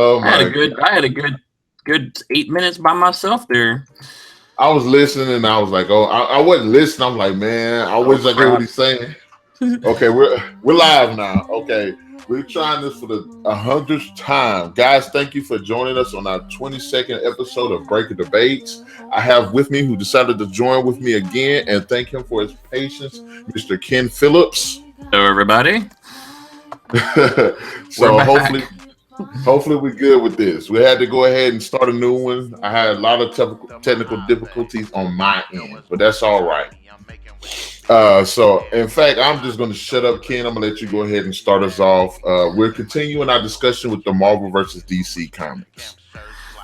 Oh I had a my good, I God. had a good 8 minutes by myself there. I was listening and I was like, oh, I wasn't listening. I'm like, man, I Oh wish I hear what crap! he's saying. Okay, we're live now. Okay, we're trying this for the 100th time, guys. Thank you for joining us on our 22nd episode of Breaker Debates. I have with me who decided to join with me again, and thank him for his patience, Mr. Ken Phillips. Hello, everybody. We're So hopefully, back. hopefully we're good with this. We had to go ahead and start a new one. I had a lot of technical difficulties on my end, but that's all right. So in fact, I'm just going to shut up, Ken. I'm going to let you go ahead and start us off. We're continuing our discussion with the Marvel versus DC comics.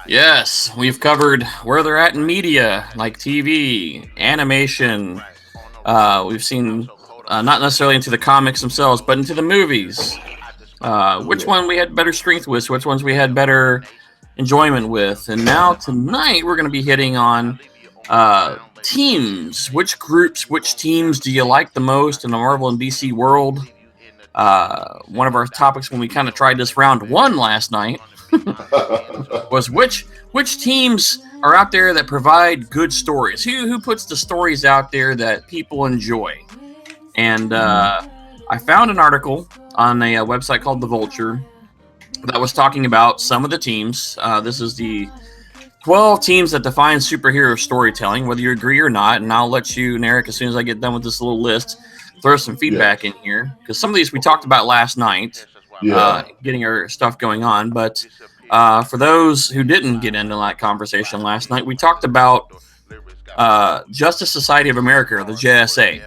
Yes, we've covered where they're at in media, like TV, animation. We've seen not necessarily into the comics themselves, but into the movies. Which one we had better strength with, which ones we had better enjoyment with. And now tonight we're going to be hitting on teams. Which groups, which teams do you like the most in the Marvel and DC world? One of our topics when we kind of tried this round one last night was which teams are out there that provide good stories? Who puts the stories out there that people enjoy? And I found an article on a website called The Vulture that was talking about some of the teams. This is the 12 teams that define superhero storytelling, whether you agree or not. And I'll let you, Narik, as soon as I get done with this little list, throw some feedback Yes. in here. Because some of these we talked about last night, Yeah. getting our stuff going on. But for those who didn't get into that conversation last night, we talked about Justice Society of America, or the JSA,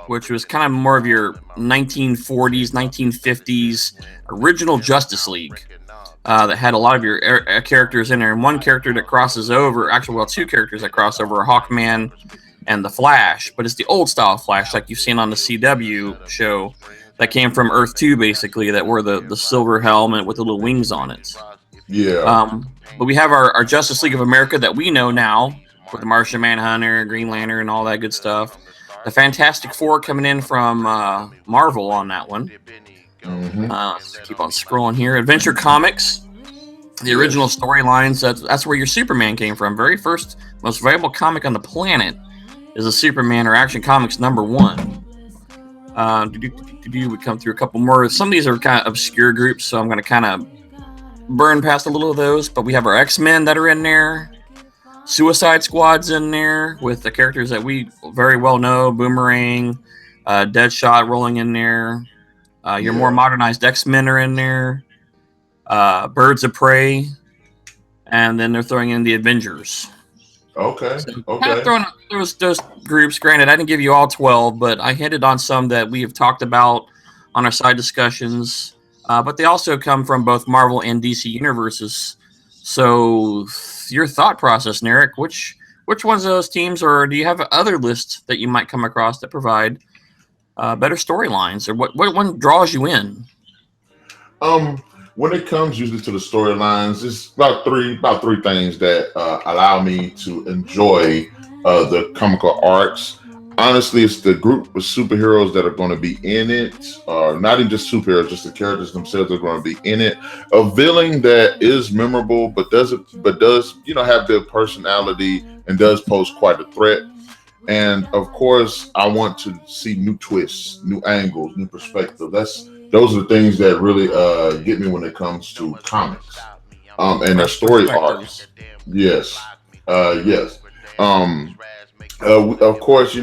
which was kind of more of your 1940s, 1950s original Justice League. That had a lot of your characters in there, and one character that crosses over, actually, well, two characters that cross over are Hawkman and the Flash, but it's the old style Flash, like you've seen on the CW show, that came from Earth 2, basically, that wore the silver helmet with the little wings on it. Yeah. But we have our Justice League of America that we know now, with the Martian Manhunter, Green Lantern, and all that good stuff. The Fantastic Four coming in from Marvel on that one. Mm-hmm. Let's keep on scrolling here. Adventure Comics, the original Yes. storylines. That's where your Superman came from. Very first, most valuable comic on the planet is a Superman or Action Comics #1. We come through a couple more. Some of these are kind of obscure groups, so I'm going to kind of burn past a little of those. But we have our X-Men that are in there. Suicide Squad's in there with the characters that we very well know. Boomerang, Deadshot rolling in there. Your more modernized X-Men are in there. Birds of Prey. And then they're throwing in the Avengers. Okay. So kind of Okay. throwing those groups. Granted, I didn't give you all 12, but I hinted on some that we have talked about on our side discussions. But they also come from both Marvel and DC universes. So your thought process, Narik, which ones of those teams, or do you have other lists that you might come across that provide better storylines, or what one draws you in? When it comes usually to the storylines, it's about three things that allow me to enjoy the comical arcs. Honestly, it's the group of superheroes that are going to be in it, not even just superheroes, just the characters themselves are going to be in it. A villain that is memorable, but does have their personality and does pose quite a threat. And of course, I want to see new twists, new angles, new perspective. Those are the things that really get me when it comes to comics, and their Fresh story arcs. perspectives. Yes, yes. Um, of course,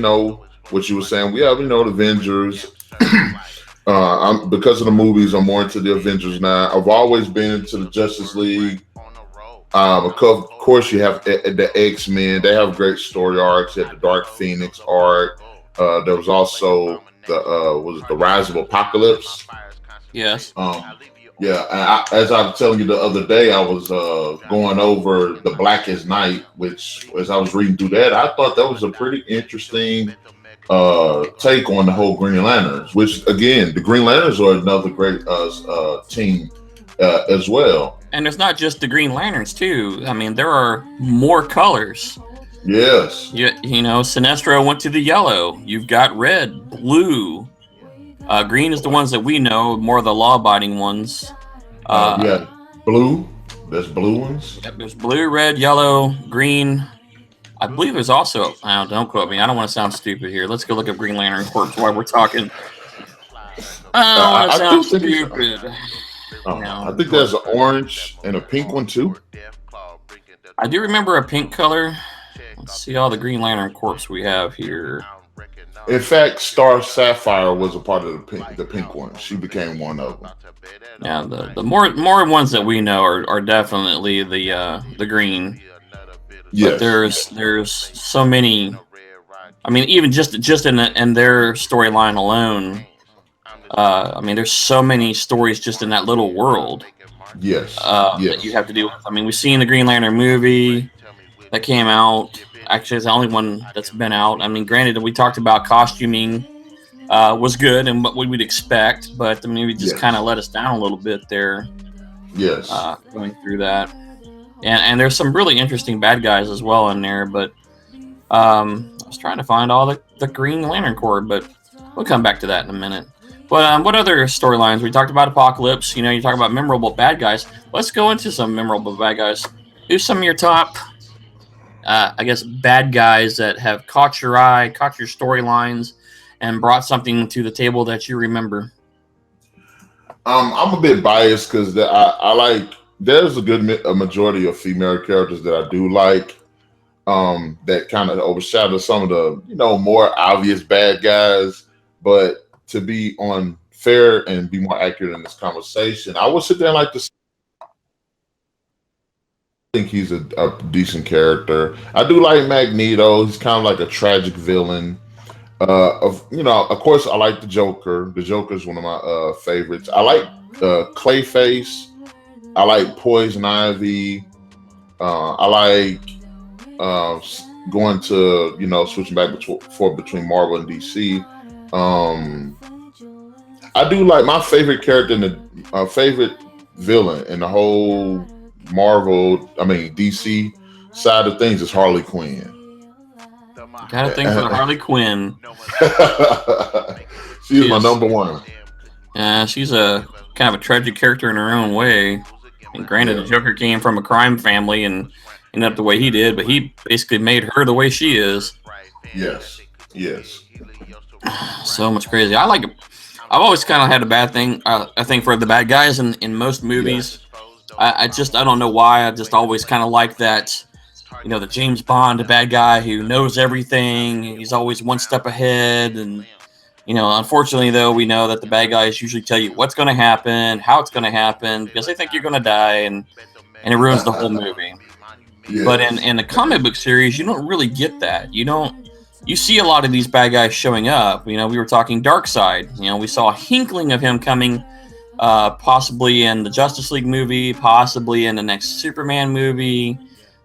what you were saying. We have the Avengers. Because of the movies, I'm more into the Avengers now. I've always been into the Justice League. Of course, you have the X Men. They have great story arcs. You had the Dark Phoenix arc. There was also the Rise of Apocalypse. Yes. Yeah, and as I was telling you the other day, I was going over the Blackest Night, which as I was reading through that, I thought that was a pretty interesting take on the whole Green Lanterns. Which again, the Green Lanterns are another great team as well. And it's not just the Green Lanterns, too. I mean, there are more colors. Yes. Sinestro went to the yellow. You've got red, blue. Green is the ones that we know, more of the law-abiding ones. Yeah. Blue. There's blue ones. Yep, there's blue, red, yellow, green. I believe there's also. Don't quote me. I don't want to sound stupid here. Let's go look up Green Lantern Corps while we're talking. I don't want to I do sound think stupid. I think there's an orange and a pink one too. I do remember a pink color. Let's see all the Green Lantern Corps we have here. In fact, Star Sapphire was a part of the pink one. She became one of them. Yeah, the more ones that we know are definitely the green. Yes. But there's so many. I mean, even just in their storyline alone. I mean, there's so many stories just in that little world. Yes. That you have to deal with. I mean, we've seen the Green Lantern movie that came out. Actually, it's the only one that's been out. I mean, granted, we talked about costuming was good and what we would expect, but the movie just kind of let us down a little bit there. Yes. Going through that. And there's some really interesting bad guys as well in there, but I was trying to find all the Green Lantern Corps, but we'll come back to that in a minute. But what other storylines? We talked about Apocalypse. You know, you talk about memorable bad guys. Let's go into some memorable bad guys. Who's some of your top, I guess, bad guys that have caught your eye, caught your storylines, and brought something to the table that you remember? I'm a bit biased because I like. There's a majority of female characters that I do like. That kind of overshadow some of the more obvious bad guys. But to be on fair and be more accurate in this conversation, I would sit there and like to think he's a decent character. I do like Magneto. He's kind of like a tragic villain. Of course, I like the Joker. The Joker is one of my favorites. I like Clayface. I like Poison Ivy. I like going to switching back between Marvel and DC. I do like my favorite character in the favorite villain in the whole DC side of things is Harley Quinn. Got a thing for the Harley Quinn. She's my number one. She's a kind of a tragic character in her own way. And granted, the Joker came from a crime family and ended up the way he did, but he basically made her the way she is. Yes. So much crazy. I've always kind of had a bad thing. I think for the bad guys in most movies. I don't know why. I just always kind of like that. The James Bond, the bad guy who knows everything. He's always one step ahead. And, unfortunately, though, we know that the bad guys usually tell you what's going to happen, how it's going to happen, because they think you're going to die, and it ruins the whole movie. Yes. But in the comic book series, you don't really get that. You see a lot of these bad guys showing up. We were talking Darkseid. We saw a hinkling of him coming possibly in the Justice League movie, possibly in the next Superman movie.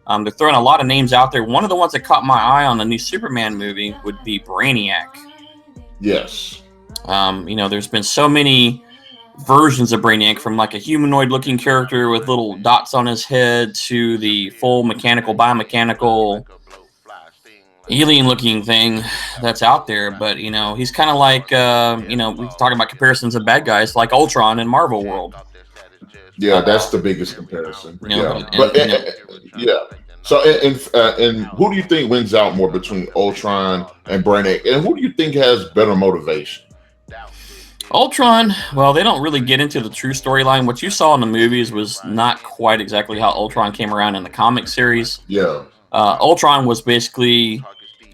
They're throwing a lot of names out there. One of the ones that caught my eye on the new Superman movie would be Brainiac. Yes. There's been so many versions of Brainiac, from like a humanoid-looking character with little dots on his head to the full biomechanical, alien-looking thing that's out there. But, he's kind of like, we're talking about comparisons of bad guys like Ultron in Marvel World. Yeah, that's the biggest comparison. Yeah. Yeah. So, and who do you think wins out more between Ultron and Brainiac? And who do you think has better motivation? Ultron, well, they don't really get into the true storyline. What you saw in the movies was not quite exactly how Ultron came around in the comic series. Yeah. Ultron was basically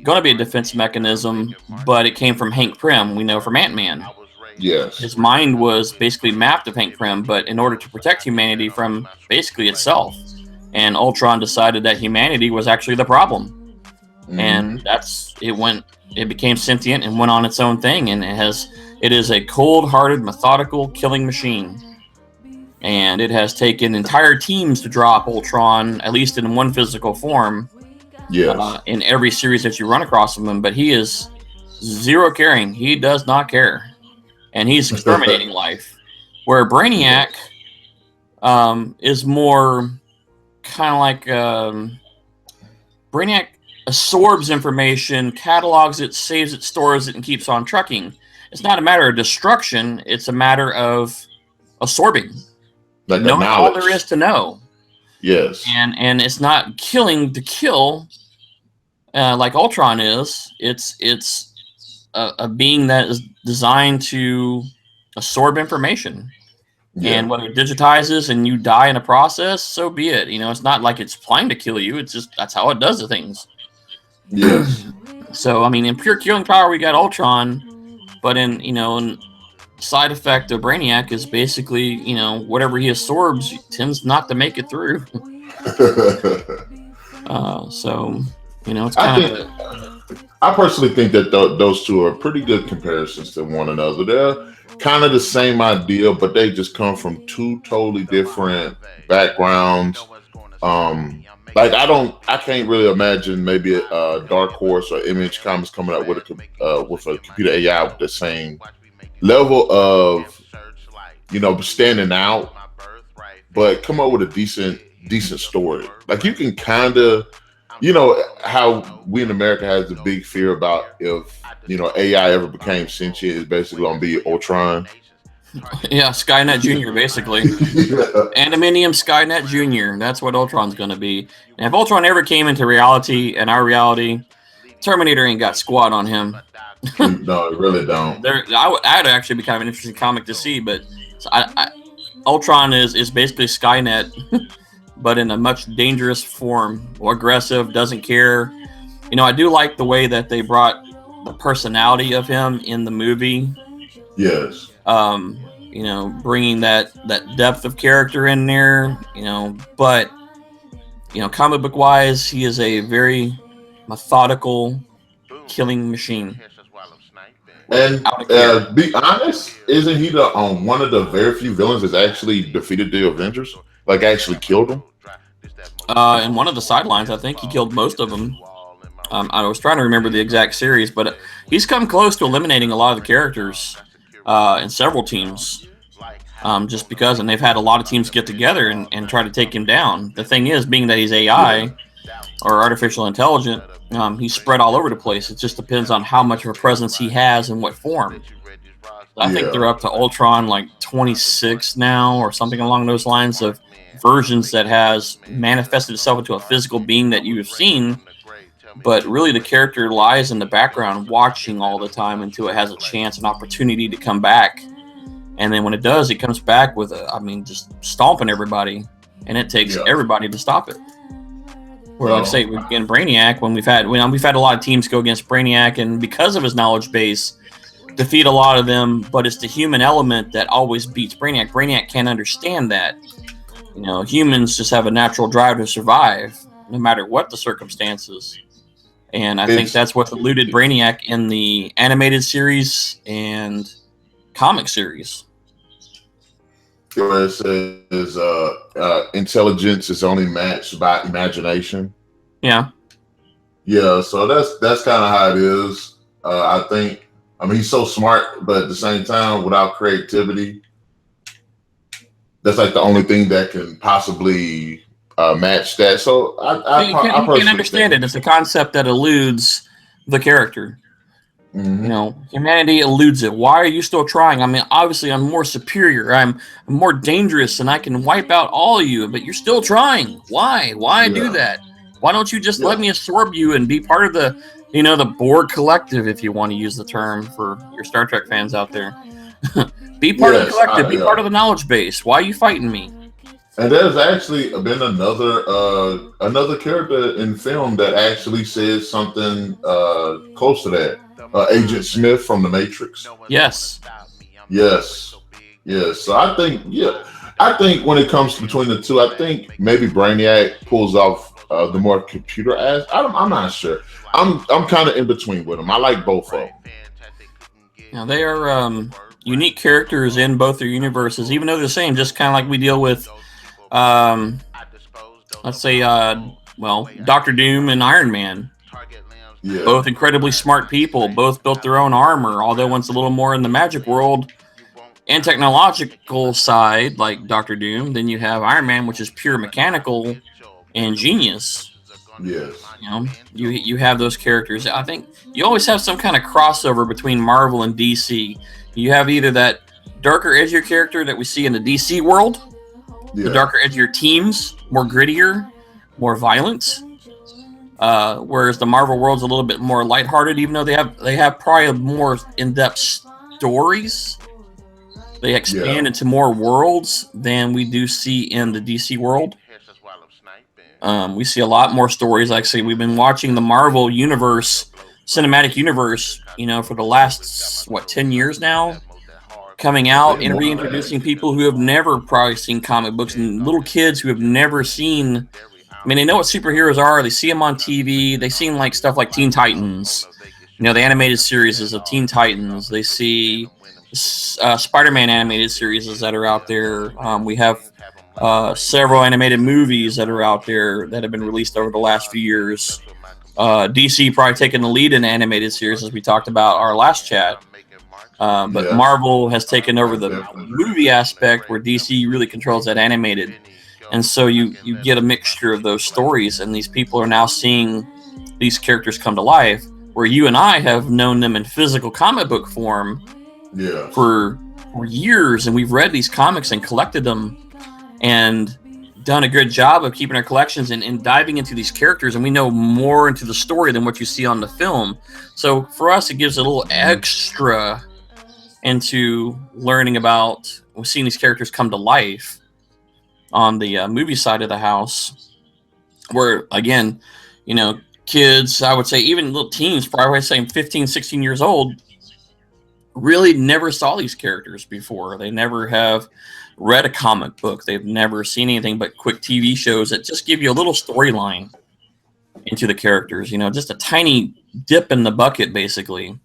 going to be a defense mechanism, but it came from Hank Pym, we know from Ant-Man. Yes. His mind was basically mapped to Hank Pym, but in order to protect humanity from basically itself. And Ultron decided that humanity was actually the problem. Mm-hmm. And it became sentient and went on its own thing. And it is a cold-hearted, methodical killing machine. And it has taken entire teams to drop Ultron, at least in one physical form. Yes. In every series that you run across him. But he is zero caring. He does not care. And he's exterminating life. Where Brainiac is more kind of like Brainiac absorbs information, catalogs it, saves it, stores it, and keeps on trucking. It's not a matter of destruction. It's a matter of absorbing. Like knowing all there is to know. Yes. and it's not killing to kill like Ultron is. It's a being that is designed to absorb information. Yeah. And whether it digitizes and you die in the process, so be it. It's not like it's planning to kill you. It's just that's how it does the things. Yes. So I mean, in pure killing power, we got Ultron, but in side effect of Brainiac is basically whatever he absorbs tends not to make it through. So it's I kind of think I personally think that those two are pretty good comparisons to one another. They're kind of the same idea, but they just come from two totally different backgrounds. Um, like I can't really imagine maybe a Dark Horse or Image Comics coming up with a computer AI with the same level of standing out, but come up with a decent story. Like you can kind of how we in America has the big fear about if AI ever became sentient, is basically gonna be Ultron. yeah, Skynet Junior basically. Yeah. Anonymous Skynet Junior. That's what Ultron's going to be. And if Ultron ever came into reality and our reality, Terminator ain't got squat on him. No, it really don't. That'd actually be kind of an interesting comic to see. But Ultron is basically Skynet, but in a much dangerous form, more aggressive, doesn't care. I do like the way that they brought the personality of him in the movie. Yes. Bringing that depth of character in there. But comic book wise, he is a very methodical killing machine. And Out of care. be honest, isn't he the one of the very few villains that's actually defeated the Avengers? Like actually killed them? In one of the sidelines, I think he killed most of them. I was trying to remember the exact series, but he's come close to eliminating a lot of the characters in several teams. Just because, and they've had a lot of teams get together and try to take him down. The thing is, being that he's AI or artificial intelligence, he's spread all over the place. It just depends on how much of a presence he has and what form. I think they're up to Ultron like 26 now or something along those lines of versions that has manifested itself into a physical being that you have seen. But really, the character lies in the background watching all the time until it has a chance, an opportunity to come back. And then when it does, it comes back with just stomping everybody, and it takes everybody to stop it. Where, like I say, in Brainiac, when we've had a lot of teams go against Brainiac, and because of his knowledge base, defeat a lot of them. But it's the human element that always beats Brainiac. Brainiac can't understand that. Humans just have a natural drive to survive, no matter what the circumstances. And I think that's what eluded Brainiac in the animated series and comic series. Where it says intelligence is only matched by imagination. Yeah. Yeah, so that's kind of how it is. I think. I mean, he's so smart, but at the same time, without creativity, that's like the only thing that can possibly match that. So I can't understand it. It's a concept that eludes the character. Mm-hmm. Humanity eludes it. Why are you still trying? I mean, obviously, I'm more superior. I'm more dangerous, and I can wipe out all of you. But you're still trying. Why? Why do that? Why don't you just let me absorb you and be part of the, the Borg collective, if you want to use the term for your Star Trek fans out there? Be part of the collective. Be part of the knowledge base. Why are you fighting me? And there's actually been another character in film that actually says something close to that. Agent Smith from The Matrix. Yes. So I think when it comes between the two, I think maybe Brainiac pulls off the more computer ass. I'm not sure. I'm kind of in between with them. I like both of them. Now they are unique characters in both their universes, even though they're the same. Just kind of like we deal with, let's say, Dr. Doom and Iron Man. Yeah. Both incredibly smart people, both built their own armor, although one's a little more in the magic world and technological side, like Dr. Doom. Then you have Iron Man, which is pure mechanical and genius. Yes. You have those characters. I think you always have some kind of crossover between Marvel and DC. You have either that darker, edgier character that we see in the DC world, The darker, edgier teams, more grittier, more violent. Whereas the Marvel world's a little bit more lighthearted, even though they have probably more in-depth stories. They expand into more worlds than we do see in the DC world. We see a lot more stories. Like I say, we've been watching the Marvel universe, cinematic universe, for the last 10 years now, coming out and reintroducing people who have never probably seen comic books, and little kids who have never seen. I mean, they know what superheroes are. They see them on TV. They see like stuff like Teen Titans, the animated series of Teen Titans. They see Spider-Man animated series that are out there. We have several animated movies that are out there that have been released over the last few years. DC probably taking the lead in animated series, as we talked about our last chat. But Marvel has taken over the movie aspect, where DC really controls that animated. And so you get a mixture of those stories, and these people are now seeing these characters come to life, where you and I have known them in physical comic book form for years, and we've read these comics and collected them and done a good job of keeping our collections and diving into these characters, and we know more into the story than what you see on the film. So for us, it gives a little extra into learning about seeing these characters come to life on the movie side of the house, where again, kids, I would say even little teens, probably saying 15, 16 years old, really never saw these characters before. They never have read a comic book. They've never seen anything but quick TV shows that just give you a little storyline into the characters, just a tiny dip in the bucket, basically.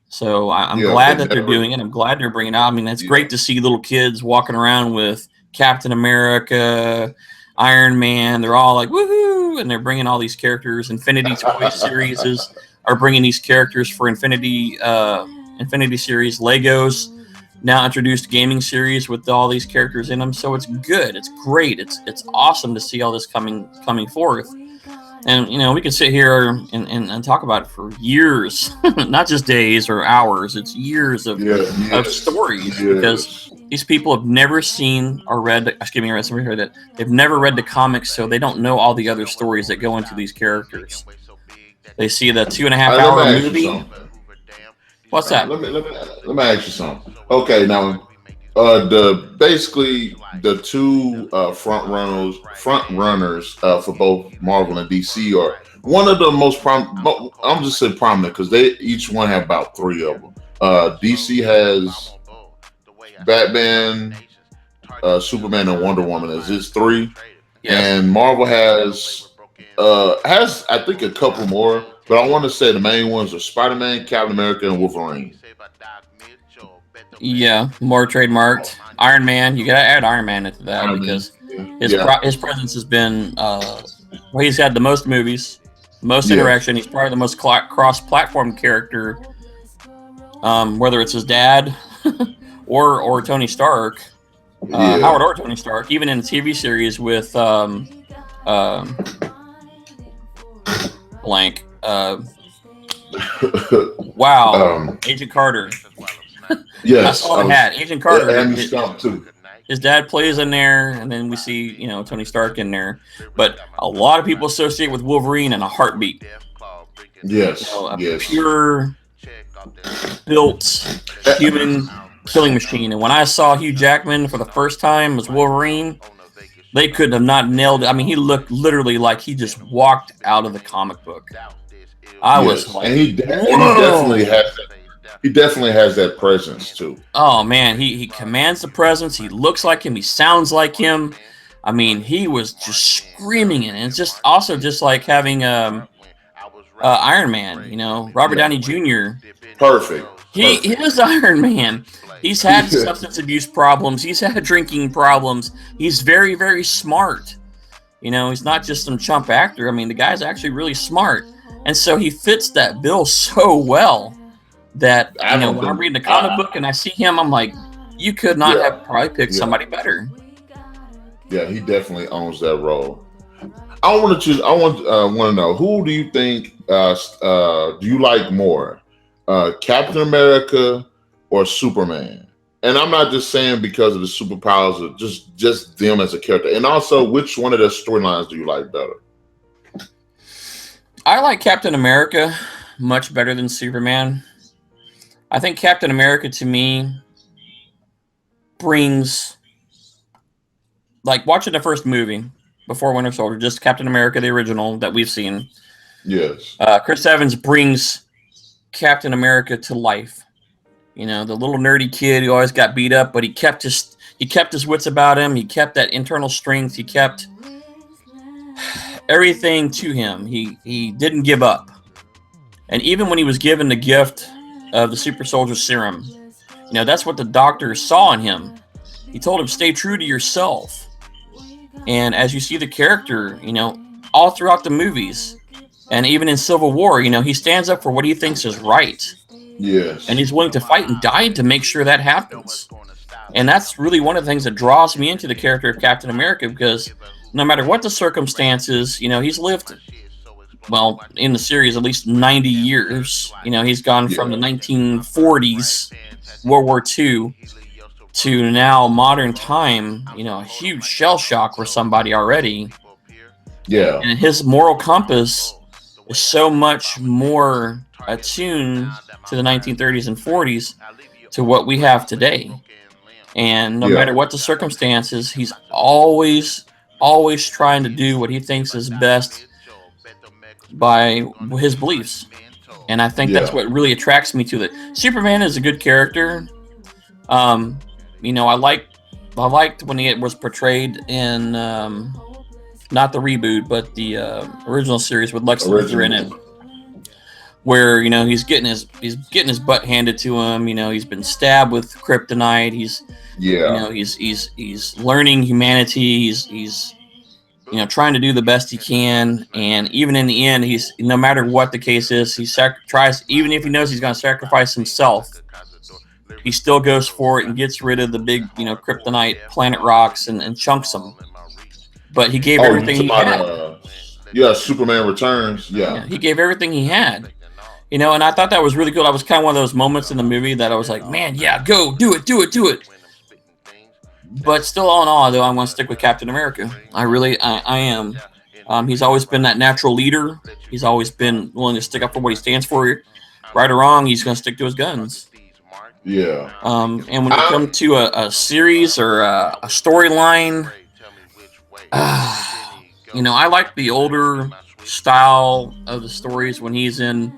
So I'm glad that they're doing it. I'm glad they're bringing it out. I mean, it's great to see little kids walking around with Captain America, Iron Man. They're all like, woohoo! And they're bringing all these characters. Infinity Toy series are bringing these characters for Infinity series. Legos now introduced gaming series with all these characters in them. So it's good. It's great. It's awesome to see all this coming forth. And, we can sit here and talk about it for years, not just days or hours. It's years of stories, because these people have never seen or read, somebody heard that they've never read the comics, so they don't know all the other stories that go into these characters. They see the 2.5-hour movie. What's that? Let me ask you something. Okay, now basically the two front runners for both Marvel and DC are one of the most I'm just saying prominent, because they each one have about 3 of them. DC has Batman, Superman, and Wonder Woman as its 3, and Marvel has I think a couple more, but I want to say the main ones are Spider-Man, Captain America, and Wolverine. Yeah, more trademarked. Iron Man, you gotta add Iron Man into that, because his presence has been he's had the most movies, most interaction. He's probably the most cross-platform character, whether it's his dad or Tony Stark, Howard or Tony Stark, even in the TV series with blank. Agent Carter. Yes, that's all I had. Agent Carter. And too. His dad plays in there, and then we see Tony Stark in there. But a lot of people associate with Wolverine and a heartbeat. Yes, pure built human killing machine. And when I saw Hugh Jackman for the first time as Wolverine, they could have not nailed it. I mean, he looked literally like he just walked out of the comic book. I was like, and he definitely has that presence too. Oh man, he commands the presence. He looks like him. He sounds like him. I mean, he was just screaming it. And it's just also just like having Iron Man. Robert Downey Jr. Perfect. He is Iron Man. He's had substance abuse problems. He's had drinking problems. He's very, very smart. He's not just some chump actor. I mean, the guy's actually really smart. And so he fits that bill so well that, when I'm reading the comic book and I see him, I'm like, you could not have probably picked somebody better. Yeah, he definitely owns that role. I want to know, who do you think do you like more, Captain America or Superman? and I'm not just saying because of the superpowers, or just them as a character. And also, which one of their storylines do you like better? I like Captain America much better than Superman. I think Captain America to me brings, like, watching the first movie before Winter Soldier, just Captain America the original that we've seen. Yes. Chris Evans brings Captain America to life. You know, the little nerdy kid who always got beat up, but he kept his wits about him. He kept that internal strength. He kept everything to him. He didn't give up. And even when he was given the gift of the super soldier serum, you know, that's what the doctor saw in him. He told him, stay true to yourself. And as you see the character, you know, all throughout the movies, and even in Civil War, you know, he stands up for what he thinks is right. Yes. And he's willing to fight and die to make sure that happens. And that's really one of the things that draws me into the character of Captain America, because no matter what the circumstances, you know, he's lived, well, in the series, at least 90 years. You know, he's gone from the 1940s, World War II, to now modern time, you know, a huge shell shock for somebody already. Yeah. And his moral compass is so much more attuned to the 1930s and 40s to what we have today. And no matter what the circumstances, he's always trying to do what he thinks is best by his beliefs. And I think that's what really attracts me to it. Superman is a good character. You know, I liked when it was portrayed in not the reboot, but the original series with Lex Luthor in it, where, you know, he's getting his butt handed to him. You know, he's been stabbed with kryptonite. You know, he's learning humanity. He's you know, trying to do the best he can, and even in the end, he's, no matter what the case is, he tries, even if he knows he's going to sacrifice himself, he still goes for it and gets rid of the big, you know, kryptonite planet rocks and chunks them. But he gave everything he had. Superman Returns. Yeah, he gave everything he had. You know, and I thought that was really good. I was kind of one of those moments in the movie that I was like, man, yeah, go, do it. But still, all in all, though, I'm going to stick with Captain America. I am. He's always been that natural leader. He's always been willing to stick up for what he stands for. Right or wrong, he's going to stick to his guns. Yeah. And when you come to a series or a storyline, you know, I like the older style of the stories when he's in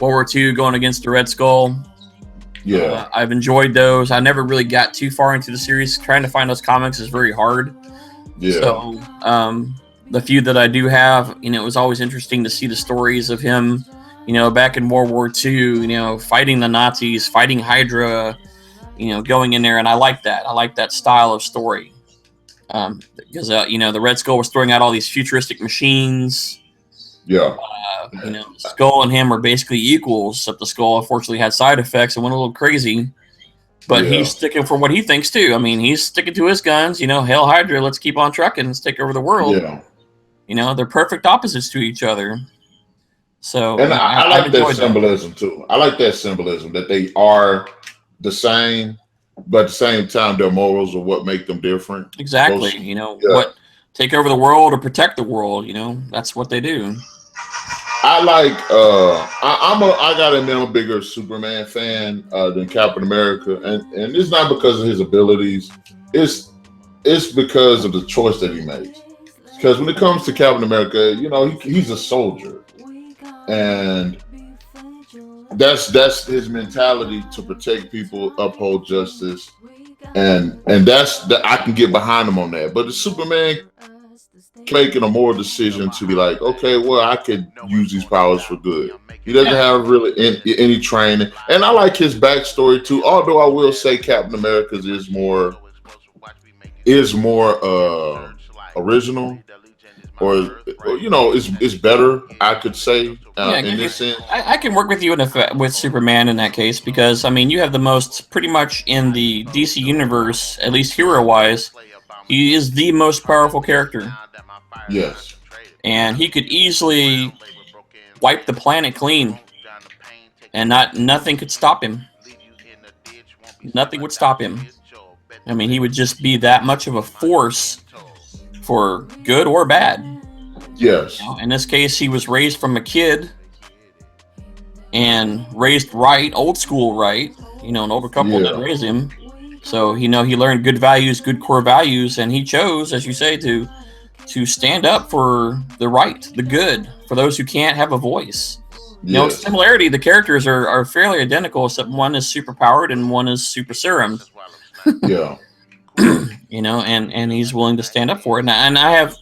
World War II going against the Red Skull. Yeah. I've enjoyed those. I never really got too far into the series. Trying to find those comics is very hard. Yeah. So, the few that I do have, you know, it was always interesting to see the stories of him, you know, back in World War II, you know, fighting the Nazis, fighting Hydra, you know, going in there. And I like that. I like that style of story. Because, you know, the Red Skull was throwing out all these futuristic machines. Yeah. You know, Skull and him are basically equals, except the Skull unfortunately had side effects and went a little crazy. But he's sticking for what he thinks too. I mean, he's sticking to his guns. You know, Hail Hydra, let's keep on trucking, let's take over the world. Yeah. You know, they're perfect opposites to each other. So, and I like that symbolism too. I like that symbolism that they are the same, but at the same time, their morals are what make them different. Exactly. You know, what, take over the world or protect the world. You know, that's what they do. I like. I gotta admit, I'm a bigger Superman fan than Captain America, and it's not because of his abilities. It's because of the choice that he makes. Because when it comes to Captain America, you know, he's a soldier, and that's his mentality, to protect people, uphold justice, and that's that I can get behind him on that. But the Superman making a moral decision to be like, okay, well, I could use these powers for good. He doesn't have really any training, and I like his backstory too. Although I will say Captain America's is more original, or you know, it's better, I could say, in this sense. I can work with you with Superman in that case, because I mean, you have the most, pretty much in the DC universe, at least hero wise, he is the most powerful character. Yes. And he could easily wipe the planet clean, and nothing could stop him. nothing would stop him. I mean, he would just be that much of a force for good or bad. Yes. In this case, he was raised from a kid and raised right, old school right. An older couple did raise him. So, he learned good values, good core values, and he chose, as you say, to stand up for the right, the good, for those who can't have a voice. Similarity, the characters are fairly identical, except one is super powered and one is super serumed. Yeah. And he's willing to stand up for it. And I have,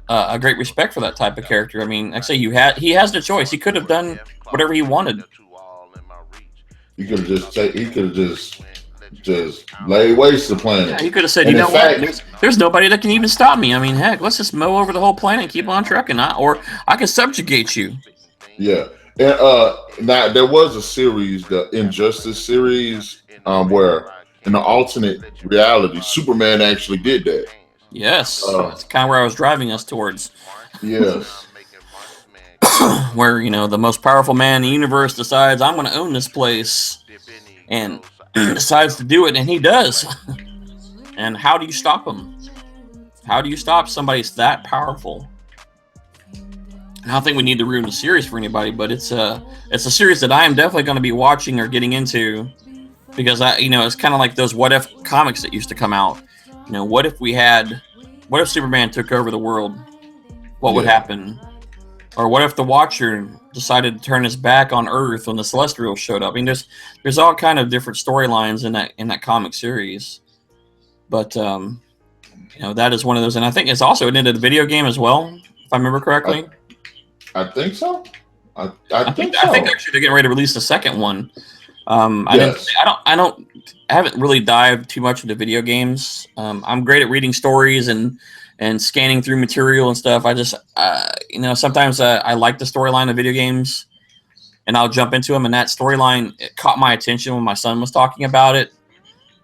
a great respect for that type of character. I mean, like I say, he has the choice. He could have done whatever he wanted. He could have just lay waste to the planet. Yeah, he could have said, what? There's nobody that can even stop me. I mean, heck, let's just mow over the whole planet and keep on trucking. Or I can subjugate you. Yeah. And now there was a series, the Injustice series, where in the alternate reality, Superman actually did that. Yes. That's kind of where I was driving us towards. Yes. Where, the most powerful man in the universe decides, I'm going to own this place, and decides to do it, and he does. And how do you stop him? How do you stop somebody that powerful? I don't think we need to ruin the series for anybody, but it's a series that I am definitely going to be watching or getting into, because it's kind of like those what if comics that used to come out. What if Superman took over the world? What would happen? Or what if the Watcher decided to turn his back on Earth when the Celestials showed up? I mean, there's all kind of different storylines in that comic series. But that is one of those, and I think it's also into the video game as well, if I remember correctly. I think so. I think actually they're getting ready to release the second one. I haven't really dived too much into video games. I'm great at reading stories and scanning through material and stuff. I just, sometimes I like the storyline of video games, and I'll jump into them. And that storyline caught my attention when my son was talking about it.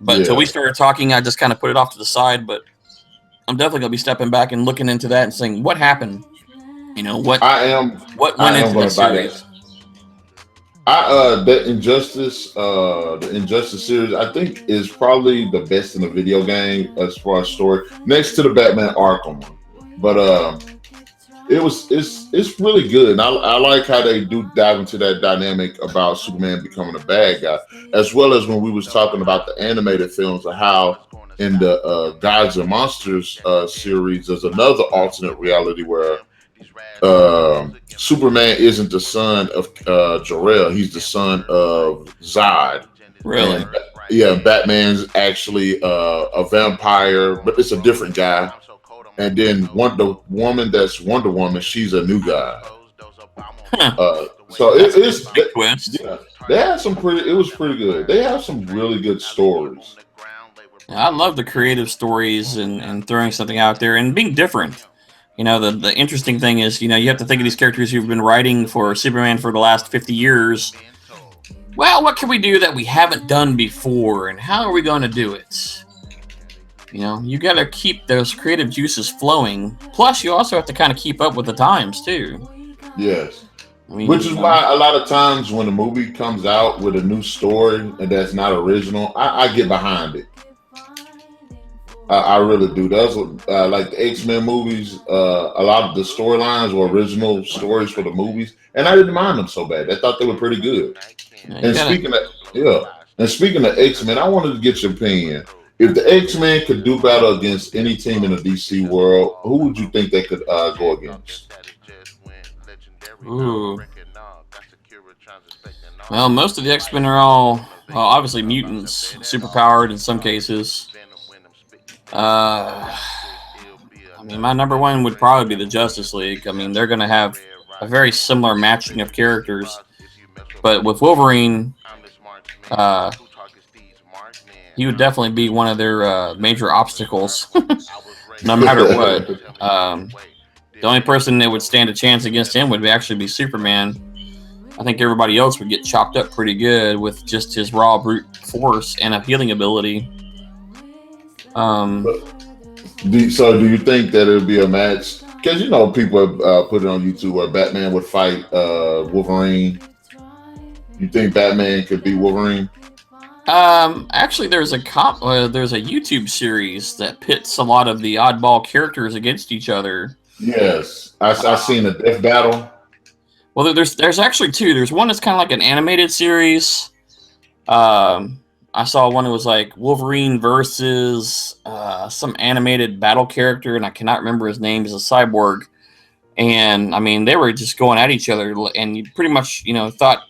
But until we started talking, I just kind of put it off to the side. But I'm definitely gonna be stepping back and looking into that and saying, what happened? What went into the series? The Injustice series, I think, is probably the best in the video game as far as story, next to the Batman Arkham one. But it's really good, and I like how they do dive into that dynamic about Superman becoming a bad guy, as well as when we was talking about the animated films of how in the Gods and Monsters series, there's another alternate reality where Superman isn't the son of Jor-El. He's the son of Zod. Really? And, Batman's actually a vampire, but it's a different guy. And then the woman that's Wonder Woman, she's a new guy. So it's twist. Yeah, they had it was pretty good. They have some really good stories. I love the creative stories and throwing something out there and being different. The interesting thing is, you have to think of these characters who've been writing for Superman for the last 50 years. Well, what can we do that we haven't done before, and how are we going to do it? You got to keep those creative juices flowing. Plus, you also have to kind of keep up with the times, too. Yes. Which is why a lot of times when a movie comes out with a new story and that's not original, I get behind it. I really do. That's like the X-Men movies. A lot of the storylines were original stories for the movies, and I didn't mind them so bad. I thought they were pretty good. Speaking of X-Men, I wanted to get your opinion. If the X-Men could do battle against any team in the DC world, who would you think they could go against? Ooh. Well, most of the X-Men are all obviously mutants, superpowered in some cases. I mean, my number one would probably be the Justice League. I mean, they're going to have a very similar matching of characters. But with Wolverine, he would definitely be one of their major obstacles, no matter what. The only person that would stand a chance against him would actually be Superman. I think everybody else would get chopped up pretty good with just his raw brute force and a healing ability. Do you think that it would be a match? Because people put it on YouTube where Batman would fight Wolverine. You think Batman could beat Wolverine? Actually, there's a YouTube series that pits a lot of the oddball characters against each other. Yes, I seen a death battle. Well, there's actually two. There's one that's kind of like an animated series. I saw one that was like Wolverine versus some animated battle character, and I cannot remember his name. He's a cyborg, and I mean they were just going at each other, and you pretty much thought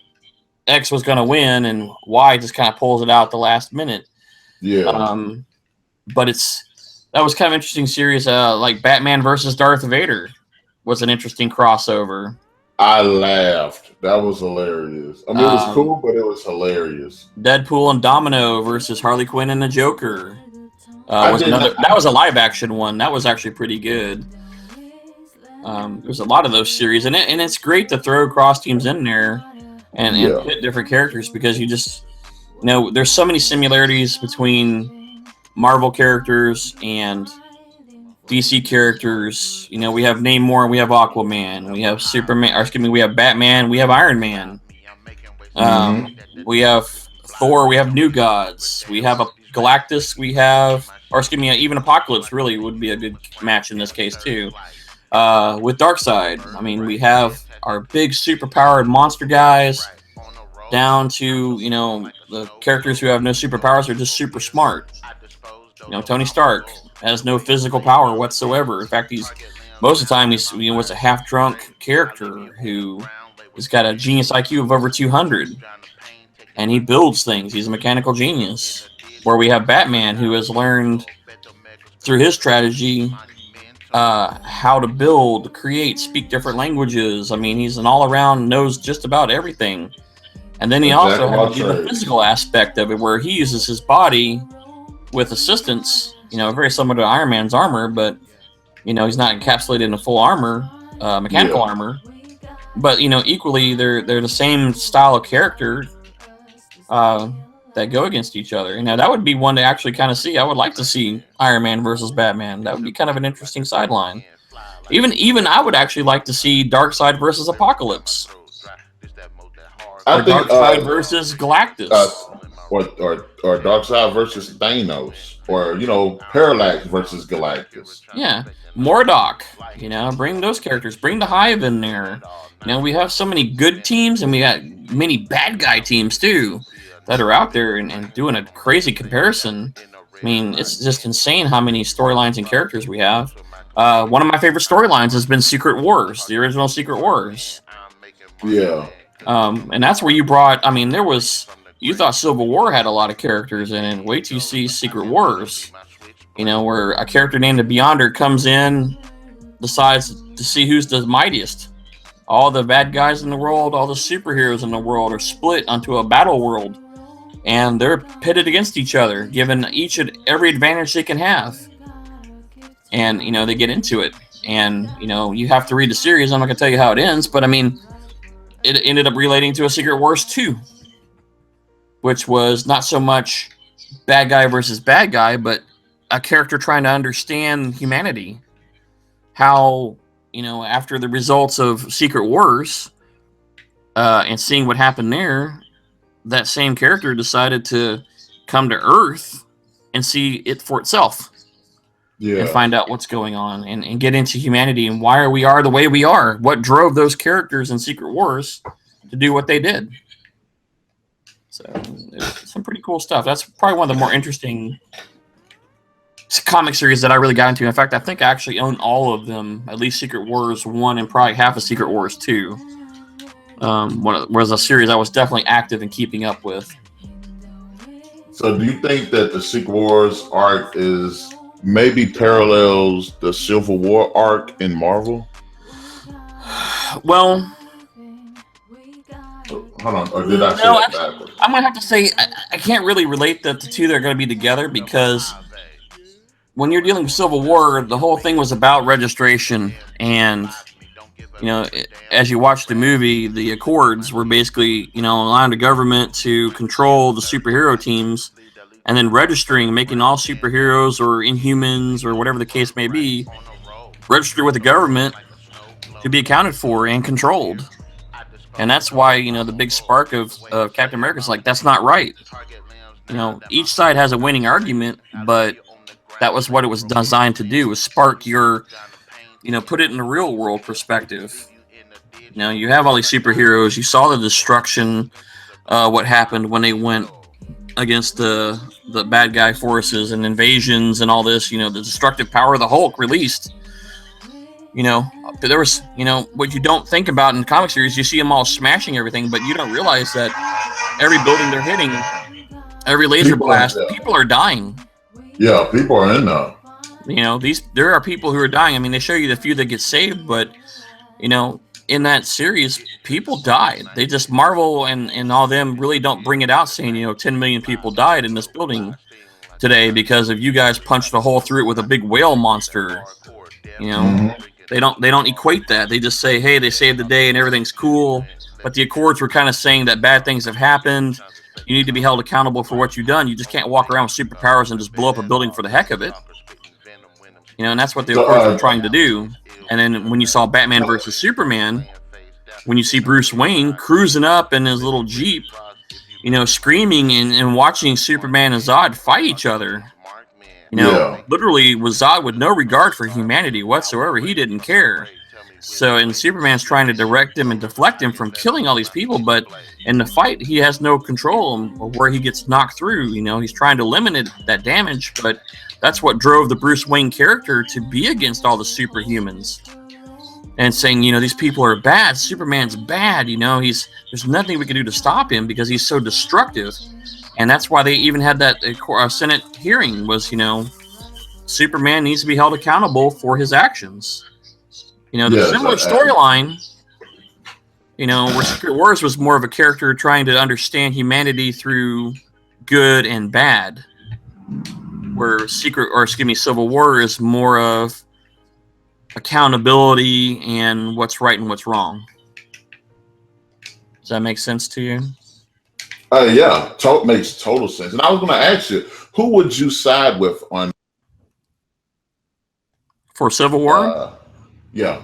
X was going to win, and Y just kind of pulls it out at the last minute. Yeah, But that was kind of interesting series. Like Batman versus Darth Vader was an interesting crossover. I laughed. That was hilarious. I mean, it was cool, but it was hilarious. Deadpool and Domino versus Harley Quinn and the Joker. That was a live action one. That was actually pretty good. There's a lot of those series, and it's great to throw cross teams in there and hit different characters, because you just there's so many similarities between Marvel characters and DC characters. We have Namor, we have Aquaman, we have Superman, or excuse me, we have Batman, we have Iron Man. We have Thor, we have New Gods, we have a Galactus, we have, or excuse me, even Apocalypse really would be a good match in this case too. With Darkseid, I mean, we have our big superpowered monster guys down to the characters who have no superpowers are just super smart. Tony Stark has no physical power whatsoever. In fact, most of the time he's was a half drunk character who has got a genius IQ of over 200, and he builds things. He's a mechanical genius. Where we have Batman, who has learned through his strategy how to build, create, speak different languages. I mean, he's an all-around, knows just about everything. And then he also has the physical aspect of it, where he uses his body with assistance, very similar to Iron Man's armor, but he's not encapsulated in a full armor, mechanical armor. But equally, they're the same style of character that go against each other. That would be one to actually kind of see. I would like to see Iron Man versus Batman. That would be kind of an interesting sideline. Even I would actually like to see Darkseid versus Apocalypse. Or Darkseid versus Galactus. Or Darkseid versus Thanos. Or, Parallax versus Galactus. Yeah. Mordok. Bring those characters. Bring the Hive in there. We have so many good teams, and we got many bad guy teams too that are out there and doing a crazy comparison. I mean, it's just insane how many storylines and characters we have. One of my favorite storylines has been Secret Wars, the original Secret Wars. Yeah. And that's where you brought, I mean, you thought Civil War had a lot of characters in it. Wait till you see Secret Wars, where a character named the Beyonder comes in, decides to see who's the mightiest. All the bad guys in the world, all the superheroes in the world are split onto a battle world, and they're pitted against each other, given each and every advantage they can have. And, they get into it. And, you have to read the series. I'm not going to tell you how it ends, but I mean, it ended up relating to a Secret Wars 2, which was not so much bad guy versus bad guy, but a character trying to understand humanity. How, after the results of Secret Wars and seeing what happened there, that same character decided to come to Earth and see it for itself. Yeah. And find out what's going on and get into humanity and why we are the way we are. What drove those characters in Secret Wars to do what they did. So, some pretty cool stuff. That's probably one of the more interesting comic series that I really got into. In fact, I think I actually own all of them, at least Secret Wars 1 and probably half of Secret Wars 2. Was a series I was definitely active in keeping up with. So do you think that the Secret Wars arc maybe parallels the Civil War arc in Marvel? Well, hold on, or did I say that backwards? I'm going to have to say I can't really relate the two that are going to be together, because when you're dealing with Civil War, the whole thing was about registration, and as you watch the movie, the Accords were basically allowing the government to control the superhero teams, and then registering, making all superheroes or Inhumans or whatever the case may be, register with the government to be accounted for and controlled. And that's why the big spark of Captain America is like, that's not right. each side has a winning argument, but that was what it was designed to do, was spark your, put it in a real world perspective. You have all these superheroes. You saw the destruction, what happened when they went against the bad guy forces and invasions and all this. The destructive power of the Hulk released. There was, what you don't think about in comic series, you see them all smashing everything, but you don't realize that every building they're hitting, every laser blast, people are dying. Yeah, people are in there. There are people who are dying. I mean, they show you the few that get saved, but in that series, people died. They just Marvel and all them really don't bring it out saying 10 million people died in this building today because of you guys punched a hole through it with a big whale monster. They don't equate that. They just say, hey, they saved the day and everything's cool. But the Accords were kind of saying that bad things have happened. You need to be held accountable for what you've done. You just can't walk around with superpowers and just blow up a building for the heck of it. And that's what the Accords were trying to do. And then when you saw Batman versus Superman, when you see Bruce Wayne cruising up in his little Jeep, screaming and watching Superman and Zod fight each other. Literally was Zod with no regard for humanity whatsoever. He didn't care. So, and Superman's trying to direct him and deflect him from killing all these people, but in the fight, he has no control of where he gets knocked through. He's trying to limit that damage, but that's what drove the Bruce Wayne character to be against all the superhumans and saying, these people are bad. Superman's bad. There's nothing we can do to stop him because he's so destructive. And that's why they even had that Senate hearing was, Superman needs to be held accountable for his actions. The similar storyline, where Secret Wars was more of a character trying to understand humanity through good and bad, where Civil War is more of accountability and what's right and what's wrong. Does that make sense to you? Yeah, makes total sense. And I was going to ask you, who would you side with on for Civil War? Yeah.